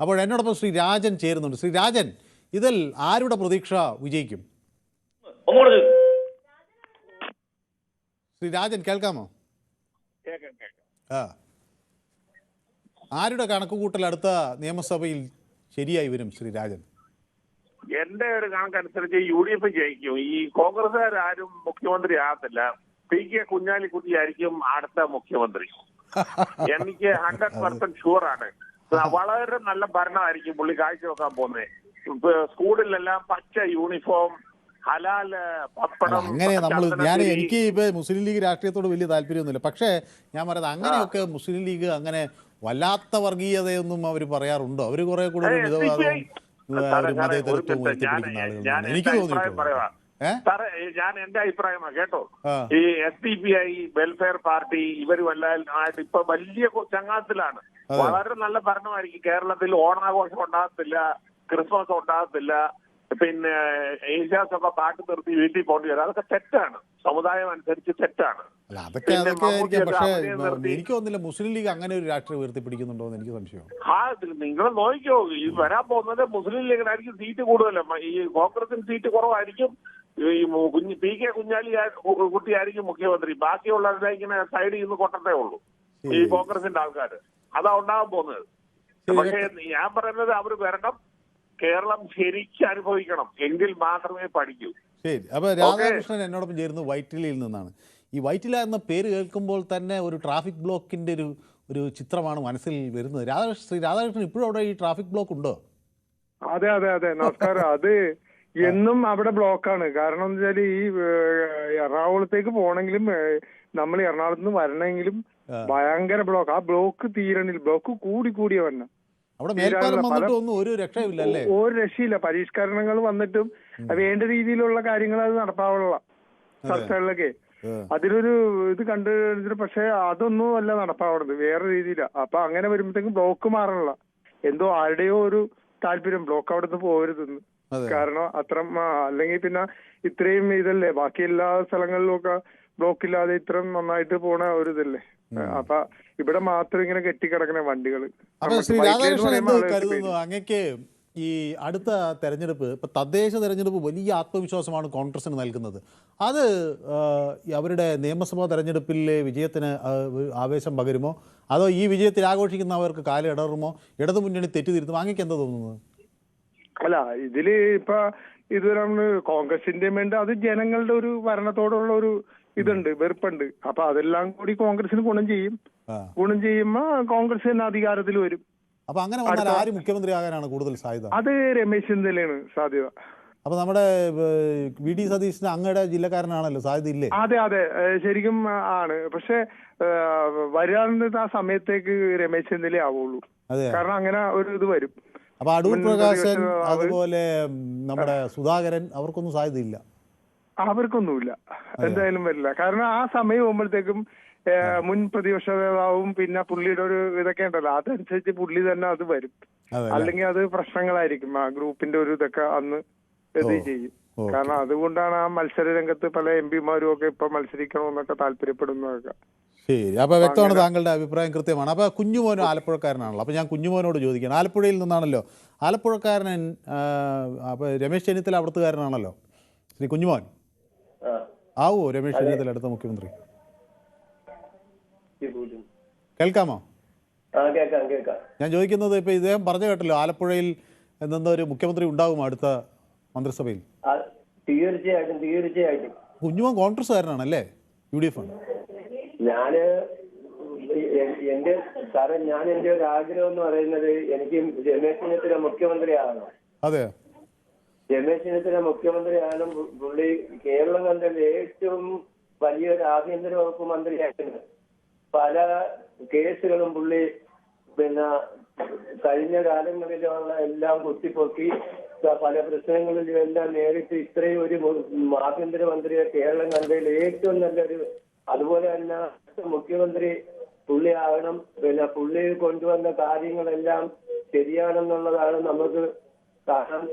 അപ്പോൾ എന്നോടൊപ്പം ശ്രീ രാജൻ ചേരുന്നുണ്ട്. ശ്രീ രാജൻ, ഇതിൽ ആരുടെ പ്രതീക്ഷ വിജയിക്കും? ശ്രീ രാജൻ കേൾക്കാമോ? ആരുടെ കണക്കുകൂട്ടൽ അടുത്ത നിയമസഭയിൽ ശരിയായി വരും ശ്രീ രാജൻ? എന്റെ ഒരു കണക്കനുസരിച്ച് UDF ജയിക്കും. ഈ കോൺഗ്രസ്സുകാരും മുഖ്യമന്ത്രി ആകത്തില്ല. PK കുഞ്ഞാലിക്കുട്ടിയായിരിക്കും അടുത്ത മുഖ്യമന്ത്രി. എനിക്ക് 100% ഷുവറാണ്. വളരെ നല്ല ഭരണമായിരിക്കും പുള്ളി കാഴ്ചവെക്കാൻ പോകുന്നത്. സ്കൂളിലെല്ലാം പച്ച യൂണിഫോം, ഹലാല് പപ്പടം. അങ്ങനെ എനിക്ക് ഇപ്പൊ മുസ്ലിം ലീഗ് രാഷ്ട്രീയത്തോട് വലിയ താല്പര്യമൊന്നുമില്ല. പക്ഷേ ഞാൻ പറയുന്നത് അങ്ങനെയൊക്കെ മുസ്ലിം ലീഗ് അങ്ങനെ വല്ലാത്ത വർഗീയതയൊന്നും അവർ പറയാറുണ്ടോ? അവർ കുറെ കൂടുതൽ മിതവാദവും മതേതരത്വവും ഉയർത്തിപ്പിടിക്കുന്ന ആളുകൾ എനിക്ക് തോന്നിയിട്ടുണ്ട്. ഞാൻ എന്റെ അഭിപ്രായമാണ് കേട്ടോ. ഈ SDPI വെൽഫെയർ പാർട്ടി ഇവരും എല്ലാം ഇപ്പൊ വലിയ ചങ്ങാത്തിലാണ്. വളരെ നല്ല ഭരണമായിരിക്കും. കേരളത്തിൽ ഓണാഘോഷം ഉണ്ടാകത്തില്ല, ക്രിസ്മസ് ഉണ്ടാകത്തില്ല, പിന്നെ ഏഷ്യാസൊക്കെ പാട്ട് നിർത്തി വീട്ടിൽ പോകേണ്ടി വരും. അതൊക്കെ തെറ്റാണ്, സമുദായം അനുസരിച്ച് തെറ്റാണ്. അതൊക്കെ ആയിരിക്കാം. പക്ഷേ എനിക്ക് തോന്നുന്നില്ല മുസ്ലിം ലീഗ് അങ്ങനെ ഒരു രാഷ്ട്രീയം ഉയർത്തിപ്പിടിക്കുന്നുണ്ടോ എന്ന് എനിക്ക് സംശയമാണ്. നിങ്ങൾ നോക്കിക്കോ, ഈ വരാൻ പോകുന്നത് മുസ്ലിം ലീഗിനായിരിക്കും സീറ്റ് കൂടുതലും. ഈ കോൺഗ്രസിന് സീറ്റ് കുറവായിരിക്കും. ഈ PK കുഞ്ഞാലിക്കുട്ടിയായിരിക്കും മുഖ്യമന്ത്രി. ബാക്കിയുള്ളവരുടെ ഇങ്ങനെ സൈഡിൽ നിന്ന് കൊട്ടത്തേ ഉള്ളൂ ഈ കോൺഗ്രസിന്റെ ആൾക്കാർ. അതാ ഉണ്ടാകാൻ പോകുന്നത്. പക്ഷേ ഞാൻ പറയുന്നത് അവർ വരണം, കേരളം ശരിക്കും അനുഭവിക്കണം, എങ്കിൽ മാത്രമേ പഠിക്കൂ. ശരി. അപ്പൊ രാധാകൃഷ്ണൻ എന്നോടൊപ്പം ചേരുന്നു വൈറ്റിലയിൽ നിന്നാണ്. ഈ വൈറ്റില എന്ന പേര് കേൾക്കുമ്പോൾ തന്നെ ഒരു ട്രാഫിക് ബ്ലോക്കിന്റെ ഒരു ചിത്രമാണ് മനസ്സിൽ വരുന്നത്. ശ്രീ രാധാകൃഷ്ണൻ, ഇപ്പോഴും അവിടെ ഈ ട്രാഫിക് ബ്ലോക്ക് ഉണ്ടോ? അതെ അതെ അതെ, നമസ്കാരം. അത് എന്നും അവിടെ ബ്ലോക്കാണ്. കാരണം എന്ന് വെച്ചാൽ ഈ എറണാകുളത്തേക്ക് പോകണമെങ്കിലും നമ്മൾ എറണാകുളത്ത് നിന്ന് വരണമെങ്കിലും ഭയങ്കര ബ്ലോക്ക്. ആ ബ്ലോക്ക് തീരണില്ല, ബ്ലോക്ക് കൂടിയ വരണം. ഒരു രക്ഷയില്ല. പരിഷ്കരണങ്ങൾ വന്നിട്ടും വേണ്ട രീതിയിലുള്ള കാര്യങ്ങൾ അത് നടപ്പാവുള്ള സ്ഥലങ്ങളിലൊക്കെ അതിലൊരു ഇത് കണ്ടു. പക്ഷെ അതൊന്നും അല്ല നടപ്പാവുന്നത്, വേറെ രീതിയിലാ. അപ്പൊ അങ്ങനെ വരുമ്പോഴത്തേക്കും ബ്ലോക്ക് മാറണില്ല. എന്തോ ആരുടെയോ ഒരു താല്പര്യം ബ്ലോക്ക് അവിടെ നിന്ന് പോകരുതെന്ന്. കാരണം അത്ര അല്ലെങ്കിൽ പിന്നെ ഇത്രയും ഇതല്ലേ ബാക്കി എല്ലാ സ്ഥലങ്ങളിലും ഒക്കെ ബ്ലോക്ക് ഇല്ലാതെ ഇത്രയും നന്നായിട്ട് പോണ ഒരു ഇതല്ലേ. അപ്പൊ ഇവിടെ മാത്രം ഇങ്ങനെ കെട്ടിക്കിടക്കണ വണ്ടികള്. ശ്രീ രാധാകൃഷ്ണൻ എന്ത് കരുതുന്നു? അങ്ങക്ക് ഈ അടുത്ത തെരഞ്ഞെടുപ്പ്, ഇപ്പൊ തദ്ദേശ തെരഞ്ഞെടുപ്പ് വലിയ ആത്മവിശ്വാസമാണ് കോൺഗ്രസിന് നൽകുന്നത്. അത് അവരുടെ നിയമസഭാ തെരഞ്ഞെടുപ്പിലെ വിജയത്തിന് ആവേശം പകരുമോ, അതോ ഈ വിജയത്തിൽ ആഘോഷിക്കുന്നവർക്ക് കാലിടറുമോ, ഇടതു മുന്നണി തെറ്റിതിരുത്തുമോ? അങ്ങക്ക് എന്താ തോന്നുന്നത്? അല്ല, ഇതില് ഇപ്പൊ ഇതുവരെ കോൺഗ്രസിന്റെ വേണ്ട അത് ജനങ്ങളുടെ ഒരു ഭരണത്തോടുള്ള ഒരു ഇതുണ്ട്, വെറുപ്പുണ്ട്. അപ്പൊ അതെല്ലാം കൂടി കോൺഗ്രസിന് ഗുണം ചെയ്യുമ്പോ കോൺഗ്രസ് തന്നെ അധികാരത്തിൽ വരും. അപ്പൊ അങ്ങനെ വന്നാൽ ആര് മുഖ്യമന്ത്രി ആകാനാണ് കൂടുതൽ സാധ്യത? അത് രമേശ് ചെന്നിത്തലയാണ് സാധ്യത. അപ്പൊ നമ്മുടെ VD സതീശന് അങ്ങയുടെ ജില്ലക്കാരനാണല്ലോ, സാധ്യത ഇല്ലേ? അതെ അതെ, ശരിക്കും ആണ്. പക്ഷെ വരാനുള്ള ആ സമയത്തേക്ക് രമേശ് ചെന്നിത്തല ആവുള്ളൂ. കാരണം അങ്ങനെ ഒരു ഇത് വരും. അപ്പൊ അടൂർ പ്രകാശൻ അതുപോലെ നമ്മുടെ സുധാകരൻ അവർക്കൊന്നും സാധ്യതയില്ല. അവർക്കൊന്നുമില്ല, എന്തായാലും വരില്ല. കാരണം ആ സമയം ആകുമ്പോഴത്തേക്കും മുൻ പ്രതിപക്ഷ നേതാവും പിന്നെ പുള്ളിയുടെ ഒരു ഇതൊക്കെ ഉണ്ടല്ലോ, അതനുസരിച്ച് പുള്ളി തന്നെ അത് വരും. അല്ലെങ്കിൽ അത് പ്രശ്നങ്ങളായിരിക്കും. ആ ഗ്രൂപ്പിന്റെ ഒരു ഇതൊക്കെ അന്ന് ഇത് ചെയ്യും. കാരണം അതുകൊണ്ടാണ് ആ മത്സര രംഗത്ത് പല MP-മാരും ഒക്കെ ഇപ്പൊ മത്സരിക്കണമെന്നൊക്കെ താല്പര്യപ്പെടുന്നതൊക്കെ. ശരി. അപ്പൊ വ്യക്തമാണ്, താങ്കളുടെ അഭിപ്രായം കൃത്യമാണ്. അപ്പൊ കുഞ്ഞുമോനും ആലപ്പുഴക്കാരനാണല്ലോ. അപ്പൊ ഞാൻ കുഞ്ഞുമോനോട് ചോദിക്കണം, ആലപ്പുഴയിൽ നിന്നാണല്ലോ ആലപ്പുഴക്കാരൻ. അപ്പൊ രമേശ് ചെന്നിത്തല അവിടുത്തുകാരനാണല്ലോ. ശ്രീ കുഞ്ഞുമോൻ, ആവോ രമേശ് ചെന്നിത്തല അടുത്ത മുഖ്യമന്ത്രി? കേൾക്കാമോ? ഞാൻ ചോദിക്കുന്നത്, ഇപ്പൊ ഇദ്ദേഹം പറഞ്ഞു കേട്ടല്ലോ ആലപ്പുഴയിൽ നിന്നൊരു മുഖ്യമന്ത്രി ഉണ്ടാകുമോ അടുത്ത മന്ത്രിസഭയിൽ? തീർച്ചയായിട്ടും. കുഞ്ഞുമോൻ കോൺഗ്രസ്സുകാരനാണല്ലേ? UDF ആണ്. എന്റെ ഒരു ആഗ്രഹം എന്ന് പറയുന്നത് എനിക്ക് രമേശ് ചെന്നിത്തല മുഖ്യമന്ത്രി ആകണം. അതെ, രമേശ് ചെന്നിത്തല മുഖ്യമന്ത്രി ആകണം. പുള്ളി കേരളം കണ്ടത് ഏറ്റവും വലിയൊരു ആഭ്യന്തര വകുപ്പ് മന്ത്രിയായിരുന്നു. പല കേസുകളും പുള്ളി പിന്നെ കഴിഞ്ഞ കാലങ്ങളിലുള്ള എല്ലാം കുത്തിപ്പൊക്കി പല പ്രശ്നങ്ങളിലും എല്ലാം നേരിട്ട് ഇത്രയും ഒരു ആഭ്യന്തരമന്ത്രിയെ കേരളം കണ്ടതിൽ ഏറ്റവും നല്ലൊരു, അതുപോലെ തന്നെ മുഖ്യമന്ത്രി പുള്ളി ആകണം. പിന്നെ പുള്ളി കൊണ്ടുവന്ന കാര്യങ്ങളെല്ലാം ശരിയാണെന്നുള്ളതാണ് നമുക്ക് കാണാൻ